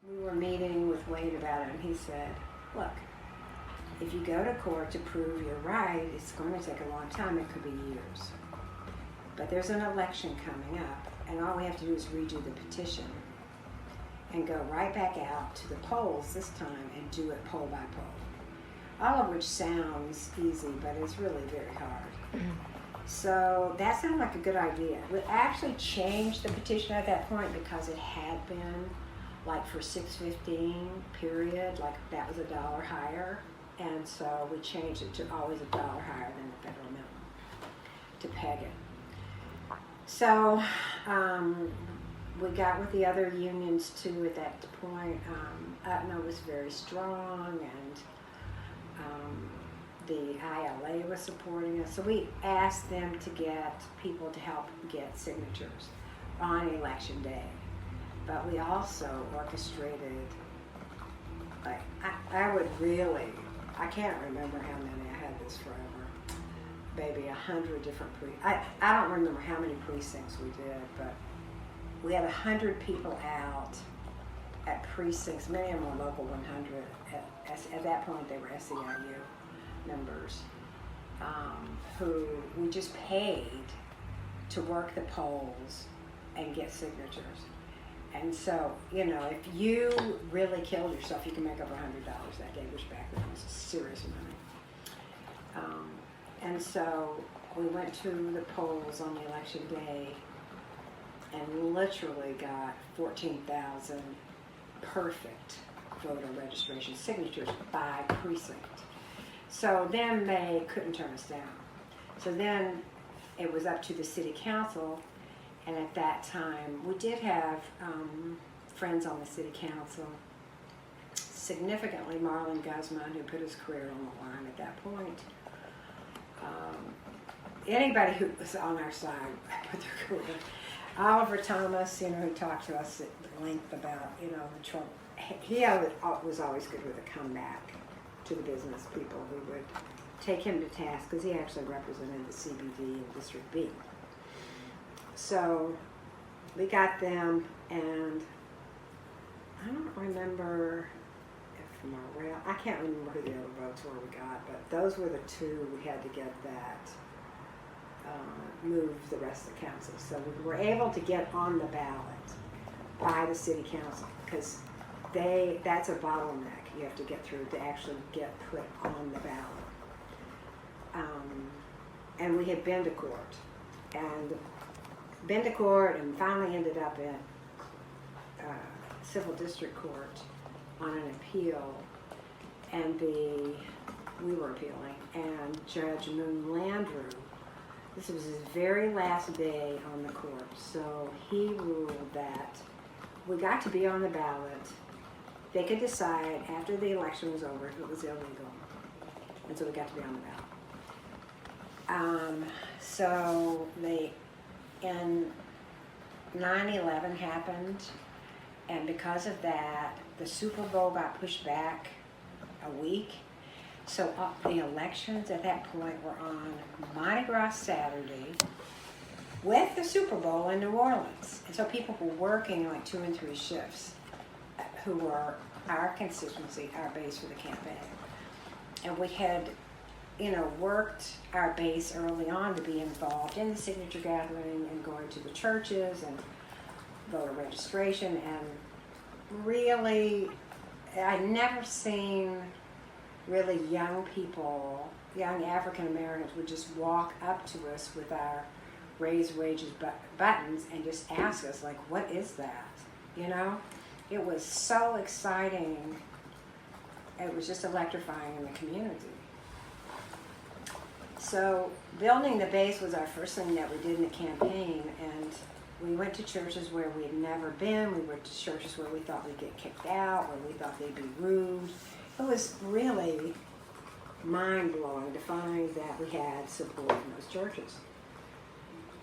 We were meeting with Wade about it, and he said, look, if you go to court to prove you're right, it's going to take a long time. It could be years. But there's an election coming up, and all we have to do is redo the petition and go right back out to the polls this time and do it poll by poll. All of which sounds easy, but it's really very hard. So that sounded like a good idea. We actually changed the petition at that point because it had been like for 615 period, like that was $1 higher. And so we changed it to always $1 higher than the federal minimum to peg it. So we got with the other unions too at that point. UTNA was very strong, and the ILA was supporting us. So we asked them to get people to help get signatures on election day. But we also orchestrated, like, I can't remember how many, I had this forever, maybe 100 different I don't remember how many precincts we did, but we had 100 people out at precincts, many of them were local 100. At that point they were SEIU members, who we just paid to work the polls and get signatures. And so, if you really killed yourself, you can make over $100 that day, which back then was serious money. And so we went to the polls on the election day and literally got 14,000 perfect voter registration signatures by precinct. So then they couldn't turn us down. So then it was up to the city council. And at that time, we did have friends on the city council, significantly Marlon Guzman, who put his career on the line at that point. Anybody who was on our side put their career. Oliver Thomas, who talked to us at length about, the trouble. He was always good with a comeback to the business people who would take him to task, because he actually represented the CBD in District B. So we got them, and I don't remember if Morrell, I can't remember who the other votes were we got, but those were the two we had to get that move the rest of the council. So we were able to get on the ballot by the city council, because that's a bottleneck you have to get through to actually get put on the ballot. And we had been to court, and finally ended up in civil district court on an appeal, and we were appealing, and Judge Moon Landrew, this was his very last day on the court, so he ruled that we got to be on the ballot. They could decide after the election was over if it was illegal, and so we got to be on the ballot. So and 9/11 happened, and because of that, the Super Bowl got pushed back a week. So the elections at that point were on Mardi Gras Saturday with the Super Bowl in New Orleans. And so people were working like 2 and 3 shifts, who were our constituency, our base for the campaign. And we had worked our base early on to be involved in the signature gathering and going to the churches and voter registration. And really, I'd never seen really young people, young African Americans, would just walk up to us with our raise wages buttons and just ask us, like, what is that? It was so exciting. It was just electrifying in the community. So building the base was our first thing that we did in the campaign, and we went to churches where we had never been. We went to churches where we thought we'd get kicked out, where we thought they'd be rude. It was really mind-blowing to find that we had support in those churches.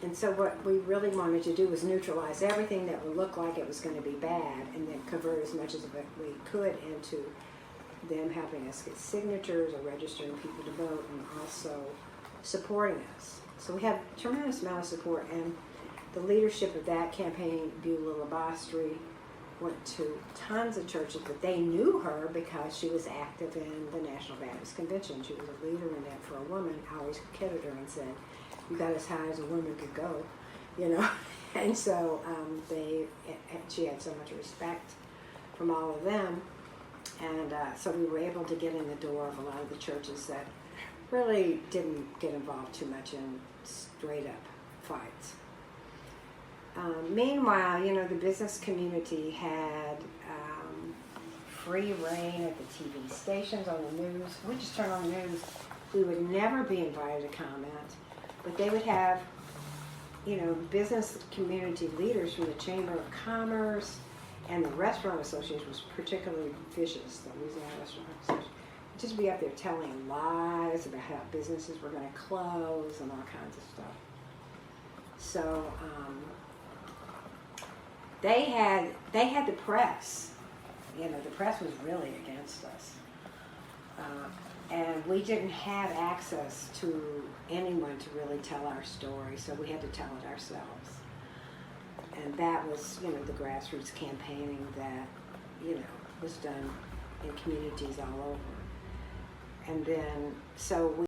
And so what we really wanted to do was neutralize everything that would look like it was going to be bad, and then convert as much as we could into them helping us get signatures or registering people to vote, and also supporting us. So we had a tremendous amount of support, and the leadership of that campaign, Beulah Labastri, went to tons of churches, but they knew her because she was active in the National Baptist Convention. She was a leader in that for a woman. I always kidded her and said, "You got as high as a woman could go," you know. And so she had so much respect from all of them, and so we were able to get in the door of a lot of the churches that really didn't get involved too much in straight up fights. Meanwhile, you know, the business community had free reign at the TV stations, on the news. We just turned on the news. We would never be invited to comment, but they would have, you know, business community leaders from the Chamber of Commerce and the Restaurant Association was particularly vicious, the Louisiana Restaurant Association. Just be up there telling lies about how businesses were going to close and all kinds of stuff. So they had the press. You know, the press was really against us. And we didn't have access to anyone to really tell our story, so we had to tell it ourselves. And that was, you know, the grassroots campaigning that, you know, was done in communities all over. And then, so we